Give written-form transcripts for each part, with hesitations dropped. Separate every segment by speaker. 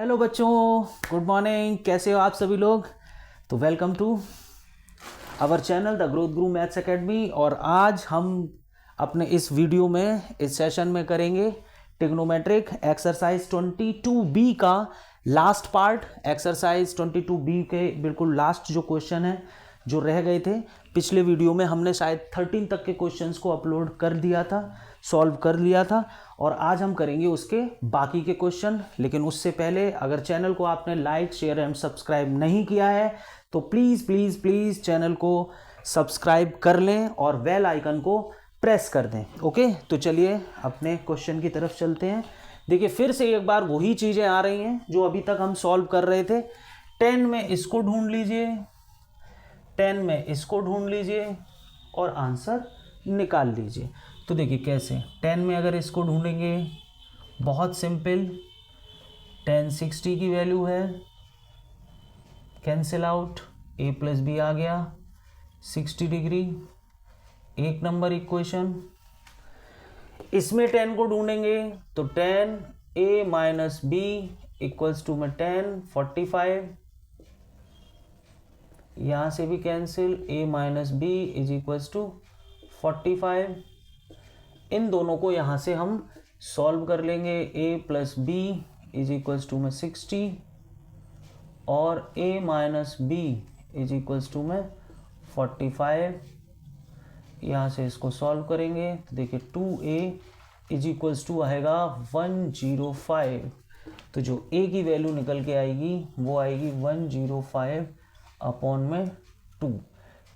Speaker 1: Hello बच्चों, good morning. कैसे हो आप सभी लोग? तो welcome to our channel the Growth Guru Maths Academy. और आज हम अपने इस वीडियो में, इस सेशन में करेंगे ट्रिग्नोमेट्रिक एक्सरसाइज 22B का लास्ट पार्ट। एक्सरसाइज 22B के बिल्कुल लास्ट जो क्वेश्चन है, जो रह गए थे पिछले वीडियो में, हमने शायद 13 तक के क्वेश्चंस को अपलोड कर दिया था, सॉल्व कर लिया था। और आज हम करेंगे उसके बाकी के क्वेश्चन। लेकिन उससे पहले अगर चैनल को आपने लाइक, शेयर एंड सब्सक्राइब नहीं किया है तो प्लीज़ प्लीज़ प्लीज़ चैनल को सब्सक्राइब कर लें और बेल आइकन को प्रेस कर दें। ओके, तो चलिए अपने क्वेश्चन की तरफ चलते हैं। देखिए, फिर से एक बार वही चीज़ें आ रही हैं जो अभी तक हम सॉल्व कर रहे थे। 10 में इसको ढूंढ लीजिए, 10 में इसको ढूंढ लीजिए और आंसर निकाल लीजिए। तो देखिए कैसे, 10 में अगर इसको ढूंढेंगे, बहुत सिंपल, 10 60 की वैल्यू है, cancel out, a plus B आ गया 60 डिग्री। एक नंबर इक्वेशन। इसमें 10 को ढूंढेंगे तो 10 a minus b equals to में 10 45। यहाँ से भी cancel, a minus B is equals to 45। इन दोनों को यहाँ से हम सॉल्व कर लेंगे। a plus b is equals to में 60 और a minus B is equals to में 45। यहाँ से इसको सॉल्व करेंगे तो देखिए 2a इज इक्वल्स टू आएगा 105। तो जो a की वैल्यू निकल के आएगी वो आएगी 105 अपॉन में 2।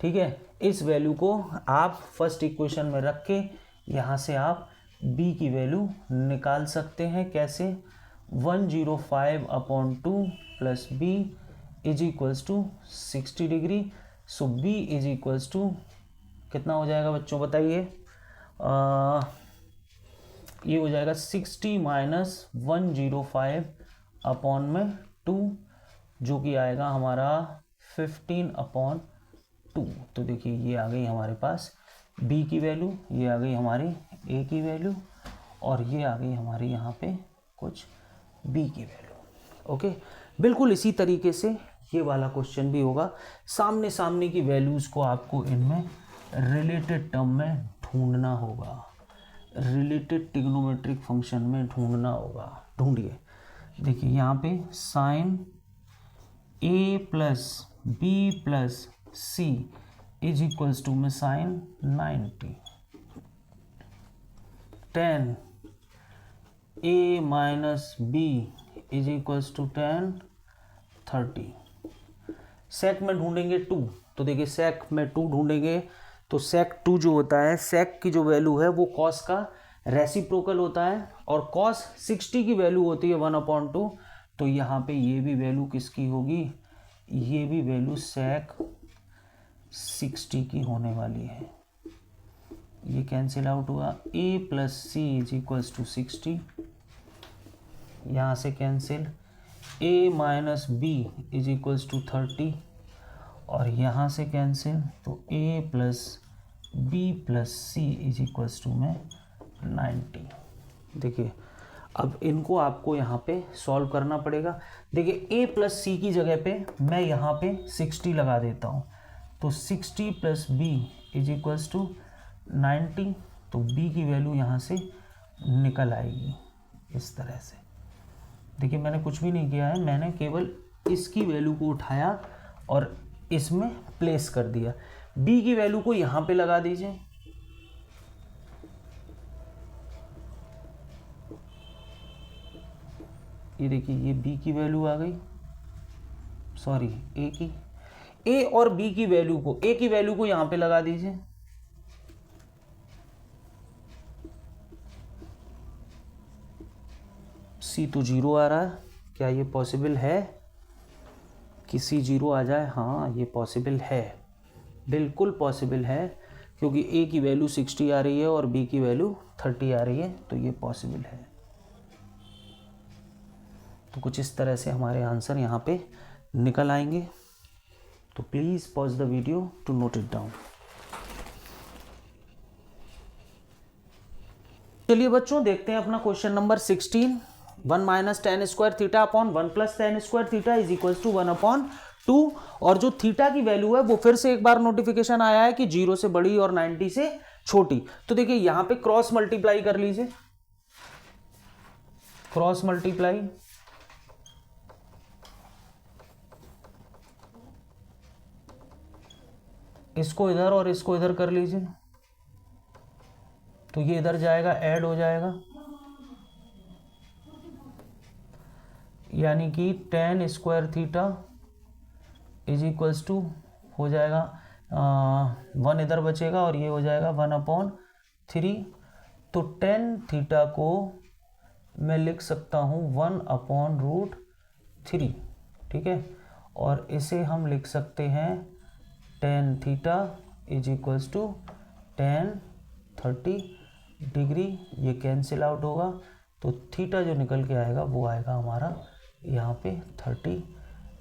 Speaker 1: ठीक है, इस वैल्यू को आप फर्स्ट इक्वेशन में रख के यहाँ से आप b की वैल्यू निकाल सकते हैं। कैसे? 105 upon 2 plus b is equals to 60 degree. So b is equals to कितना हो जाएगा बच्चों, बताइए? ये हो जाएगा 60 माइनस 105 अपॉन में 2, जो कि आएगा हमारा 15 अपॉन 2। तो देखिए ये आ गई हमारे पास b की वैल्यू, ये आ गई हमारी a की वैल्यू और ये आ गई हमारी यहाँ पे कुछ b की वैल्यू। ओके, बिल्कुल इसी तरीके से ये वाला क्वेश्चन भी होगा। सामने सामने की वैल्यूज़ को आपको इनमें रिलेटेड टर्म में ढूंढना होगा, रिलेटेड ट्रिग्नोमेट्रिक फंक्शन में ढूंढना होगा। ढूंढिए। देखिए यहाँ पे sine a plus B plus C is equals to में sine 90। 10 a minus B is equals to 10 30। Sec में ढूंढेंगे 2, तो देखिए सेक में 2 ढूंढेंगे तो सेक 2 जो होता है, सेक की जो वैल्यू है वो कॉस का रेसिप्रोकल होता है और कॉस 60 की वैल्यू होती है 1/2। तो यहाँ पे ये भी वैल्यू किसकी होगी? ये भी वैल्यू सेक 60 की होने वाली है। ये कैंसिल आउट हुआ, a plus C is equals to 60। यहाँ से cancel, a minus B is equals to 30 और यहाँ से कैंसिल, तो a plus B plus C is equals to में 90। देखिए अब इनको आपको यहाँ पे सॉल्व करना पड़ेगा। देखिए a प्लस सी की जगह पे मैं यहाँ पे 60 लगा देता हूँ, तो 60 plus b is equals to 90। तो b की वैल्यू यहाँ से निकल आएगी इस तरह से। देखिए मैंने कुछ भी नहीं किया है, मैंने केवल इसकी वैल्यू को उठाया और इसमें प्लेस कर दिया। b की वैल्यू को यहाँ पे लगा दीजिए। ये देखिए ये b की वैल्यू आ गई, सॉरी a की, a और b की वैल्यू को, a की वैल्यू को यहाँ पे लगा दीजिए। c तो 0 आ रहा है, क्या ये पॉसिबल है कि c 0 आ जाए? हाँ ये पॉसिबल है, बिल्कुल पॉसिबल है, क्योंकि a की वैल्यू 60 आ रही है और b की वैल्यू 30 आ रही है, तो ये पॉसिबल है। तो कुछ इस तरह से हमारे आंसर यहाँ पे निकल आएंगे। तो please pause the video to note it down. चलिए बच्चों देखते हैं अपना question number 16। 1 minus tan square theta upon 1 plus tan square theta is equal to 1 upon 2। और जो थीटा की वैल्यू है वो फिर से एक बार नोटिफिकेशन आया है कि 0 से बड़ी और 90 से छोटी। तो देखिए यहां पे क्रॉस मल्टीप्लाई कर लीजिए, क्रॉस मल्टीप्लाई, इसको इधर और इसको इधर कर लीजिए, तो ये इधर जाएगा, ऐड हो जाएगा, यानी कि tan square theta is equals to हो जाएगा 1 इधर बचेगा और ये हो जाएगा 1 अपॉन 3। तो टेन थीटा को मैं लिख सकता हूँ 1 अपॉन रूट 3, ठीक है। और इसे हम लिख सकते हैं tan theta is equals to tan 30 degree. ये कैंसिल आउट होगा, तो थीटा जो निकल के आएगा वो आएगा हमारा यहाँ पे 30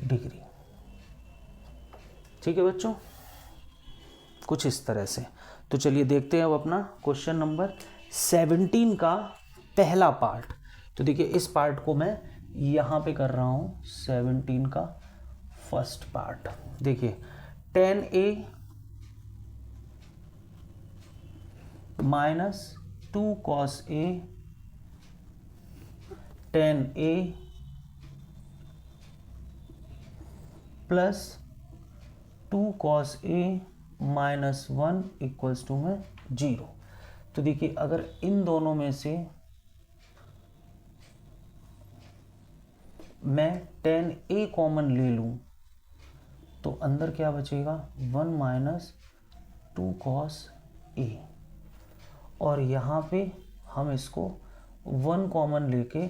Speaker 1: डिग्री। ठीक है बच्चों, कुछ इस तरह से। तो चलिए देखते हैं अब अपना क्वेश्चन नंबर 17 का पहला पार्ट। तो देखिए इस पार्ट को मैं यहाँ पे कर रहा हूँ, 17 का फर्स्ट पार्ट। देखिए 10a minus 2 cos a, 10a plus 2 cos a minus 1 equals to में 0। तो देखिए अगर इन दोनों में से मैं 10a कॉमन ले लूं तो अंदर क्या बचेगा 1 माइनस 2 cos a, और यहाँ पे हम इसको 1 कॉमन लेके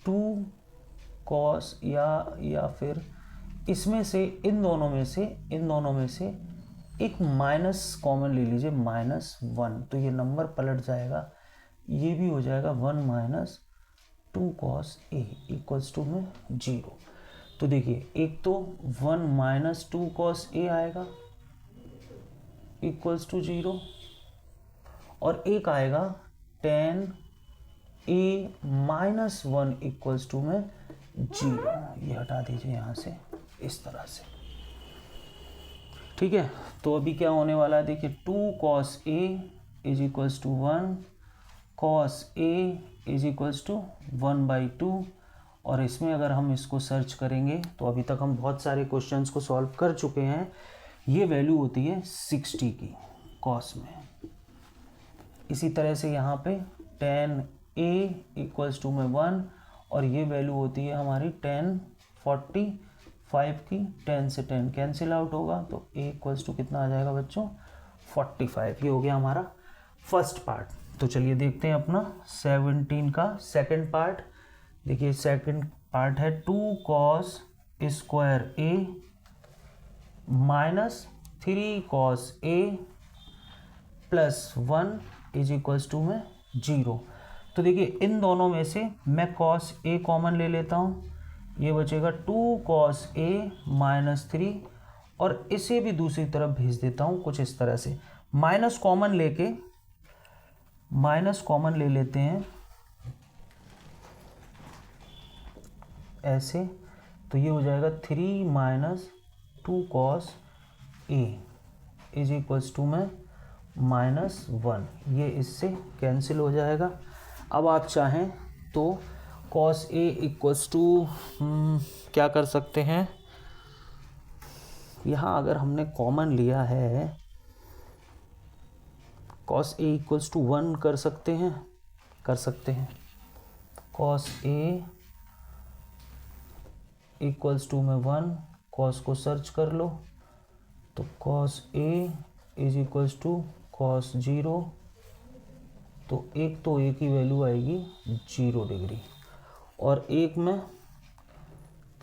Speaker 1: 2 cos या फिर इसमें से इन दोनों में से एक माइनस कॉमन ले लीजिए, माइनस 1। तो ये नंबर पलट जाएगा, ये भी हो जाएगा 1 minus 2 cos a equals to में 0। तो देखिए एक तो 1 माइनस 2 cos a आएगा इक्वल्स टू 0, और एक आएगा 10a माइनस 1 इक्वल्स टू में 0। ये हटा दीजिए यहाँ से इस तरह से, ठीक है। तो अभी क्या होने वाला है, देखिए 2 cos a is equals to 1, cos a is equals to 1/2। और इसमें अगर हम इसको सर्च करेंगे तो अभी तक हम बहुत सारे क्वेश्चंस को सॉल्व कर चुके हैं। ये वैल्यू होती है 60 की cos में। इसी तरह से यहाँ पे 10a इक्वल्स टू में 1, और ये वैल्यू होती है हमारी 1045 की। 10 से 10 कैंसिल आउट होगा, तो a इक्वल्स टू कितना आ जाएगा बच्चों 45। ये हो गया हमारा फर्स्ट पार्ट। तो चलिए देखते हैं अपना 17 का सेकंड पार्ट। देखिए सेकंड पार्ट है 2 cos square a minus 3 cos a plus 1 is equals to में 0। तो देखिए इन दोनों में से मैं cos a कॉमन ले लेता हूँ, ये बचेगा 2 cos a माइनस 3, और इसे भी दूसरी तरफ भेज देता हूँ कुछ इस तरह से। माइनस कॉमन ले लेते हैं ऐसे, तो ये हो जाएगा 3 minus 2 cos a is equals to में माइनस 1। ये इससे कैंसिल हो जाएगा। अब आप चाहें तो cos a इक्वल्स टू क्या कर सकते हैं, यहाँ अगर हमने कॉमन लिया है cos a इक्वल्स टू 1 कर सकते हैं cos a इक्वल्स टू में 1, cos को सर्च कर लो, तो cos a is equals to cos 0। तो एक तो a की वैल्यू आएगी 0 डिग्री, और एक में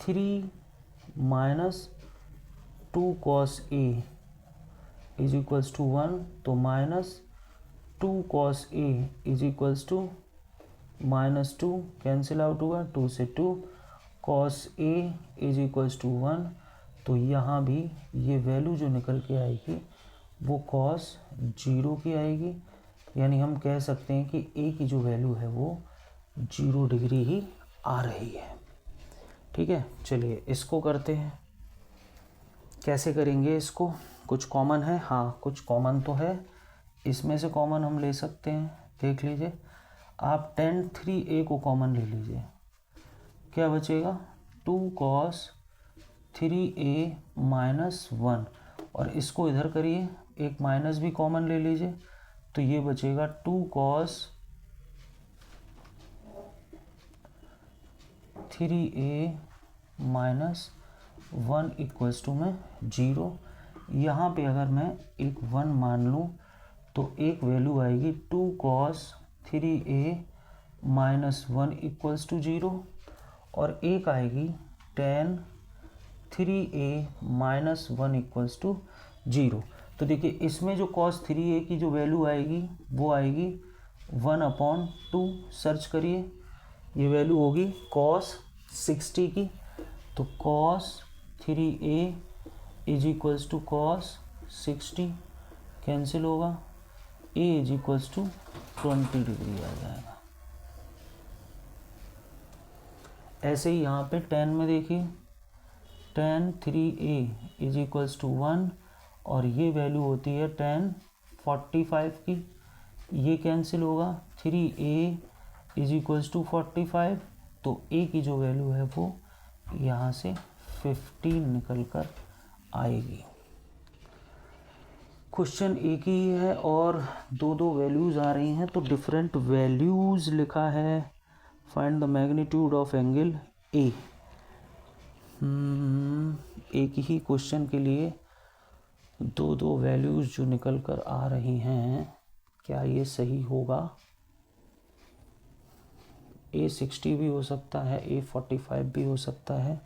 Speaker 1: 3 minus 2 cos a is equals to 1, तो minus 2 cos a is equals to minus 2 cancel out हुआ, 2 से 2 cos a is equals to 1। तो यहाँ भी ये वैल्यू जो निकल के आएगी वो cos 0 की आएगी, यानी हम कह सकते हैं कि a की जो वैल्यू है वो 0 डिग्री ही आ रही है। ठीक है, चलिए इसको करते हैं। कैसे करेंगे इसको? कुछ कॉमन है? हाँ, कुछ कॉमन तो है। इसमें से कॉमन हम ले सकते हैं। देख लीजिए आप, tan 3a को कॉमन ले लीजिए, क्या बचेगा? 2 cos 3a माइनस 1, और इसको इधर करिए, एक माइनस भी कॉमन ले लीजिए, तो ये बचेगा 2 cos 3a minus 1 equals to में 0। यहाँ पे अगर मैं एक 1 मान लूँ तो एक वैल्यू आएगी 2 cos 3a minus 1 equals to 0, और एक आएगी tan 3a minus 1 equals to 0। तो देखिए इसमें जो cos 3a की जो वैल्यू आएगी वो आएगी 1/2। सर्च करिए, ये वैल्यू होगी cos 60 की, तो cos 3a is equals to cos 60 cancel होगा, a is equals to 20 degree आ जाएगा। ऐसे ही यहाँ पे tan में देखिए, tan 3a is equals to 1, और ये वैल्यू होती है tan 45 की, ये कैंसिल होगा, 3a इज इक्वल्स टू 45, तो a की जो वैल्यू है वो यहाँ से 15 निकल कर आएगी। क्वेश्चन एक ही है और दो वैल्यूज़ आ रही हैं, तो डिफरेंट वैल्यूज़ लिखा है। Find the magnitude of angle A. एक ही क्वेश्चन के लिए दो वैल्यूज़ जो निकल कर आ रही हैं, क्या ये सही होगा? A60 भी हो सकता है, A45 भी हो सकता है।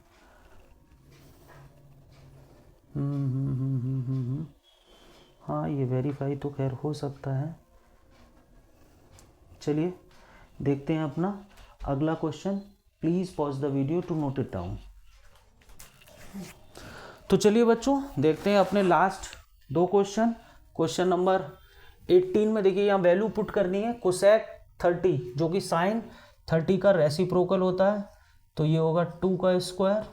Speaker 1: हाँ, ये वेरीफाई तो खैर हो सकता है। चलिए देखते हैं अपना अगला question. Please pause the video to note it down. तो चलिए बच्चों देखते हैं अपने लास्ट दो क्वेश्चन। क्वेश्चन नंबर 18 में देखिए यहाँ वैल्यू पुट करनी है कोसेक 30 जो कि साइन 30 का रेसिप्रोकल होता है, तो ये होगा 2 का स्क्वायर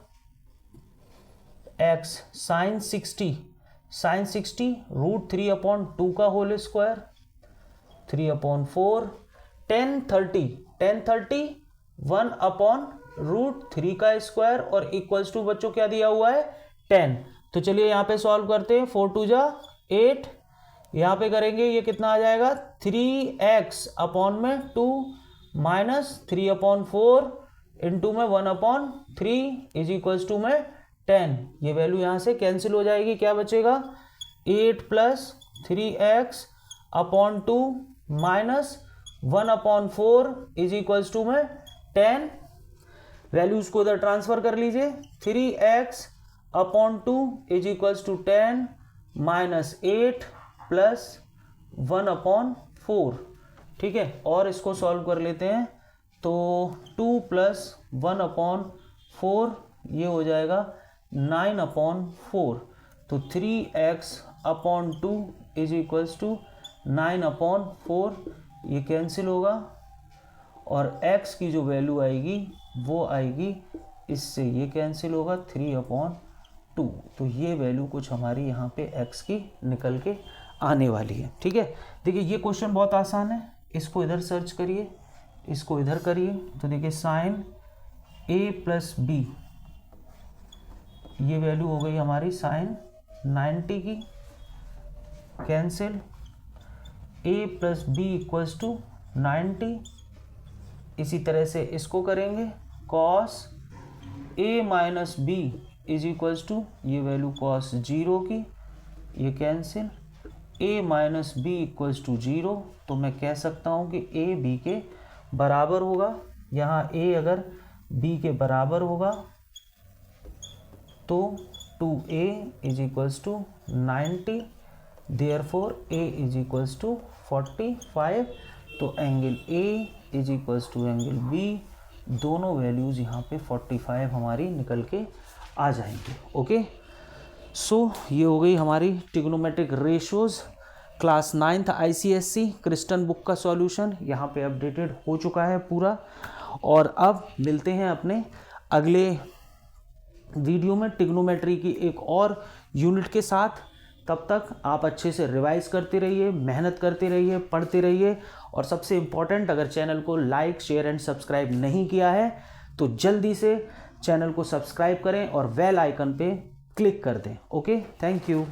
Speaker 1: x साइन 60 √3/2 का होल स्क्वायर 3/4 tan 30 1/√3 का स्क्वायर और इक्वल्स टू बच्चों क्या दिया हुआ है 10। तो चलिए यहाँ पे सॉल्व करते हैं। 4 2 जा 8, यहाँ पे करेंगे ये कितना आ जाएगा 3x अपॉन में 2 माइनस 3/4 इंटू में 1/3 इज इक्वल्स टू में 10। ये वैल्यू यहाँ से कैंसिल हो जाएगी, क्या बचेगा 8 plus 3x upon 2 minus 1/4 is equals to में 10। वैल्यूज को इधर ट्रांसफर कर लीजिए, 3x upon 2 is equals to 10 minus 8 plus 1/4। ठीक है, और इसको सॉल्व कर लेते हैं। तो 2 प्लस 1/4 ये हो जाएगा 9/4। तो 3x upon 2 is equals to 9/4, ये कैंसिल होगा और x की जो वैल्यू आएगी वो आएगी, इससे ये कैंसिल होगा 3/2। तो ये वैल्यू कुछ हमारी यहाँ पे x की निकल के आने वाली है। ठीक है, देखिए ये क्वेश्चन बहुत आसान है, इसको इधर सर्च करिए, इसको इधर करिए, तो देखिए साइन a प्लस बी, ये वैल्यू हो गई हमारी साइन 90 की, cancel a plus b equals to 90। इसी तरह से इसको करेंगे, cos a minus B is equals to ये वैल्यू cos 0 की, ये cancel, a minus b equals to 0। तो मैं कह सकता हूँ कि a b के बराबर होगा। यहाँ a अगर b के बराबर होगा तो 2a is equals to 90, therefore a is equals to 45। तो angle a is equals to angle b, दोनों वैल्यूज़ यहाँ पे 45 हमारी निकल के आ जाएंगे। ओके, सो ये हो गई हमारी trigonometric ratios. Class 9th ICSE क्रिस्टन बुक का सॉल्यूशन यहाँ पे अपडेटेड हो चुका है पूरा। और अब मिलते हैं अपने अगले वीडियो में ट्रिग्नोमेट्री की एक और यूनिट के साथ। तब तक आप अच्छे से रिवाइज करते रहिए, मेहनत करते रहिए, पढ़ते रहिए। और सबसे इम्पॉर्टेंट, अगर चैनल को लाइक, शेयर एंड सब्सक्राइब नहीं किया है तो जल्दी से चैनल को सब्सक्राइब करें और बेल आइकन पे क्लिक कर दें। Okay, thank you.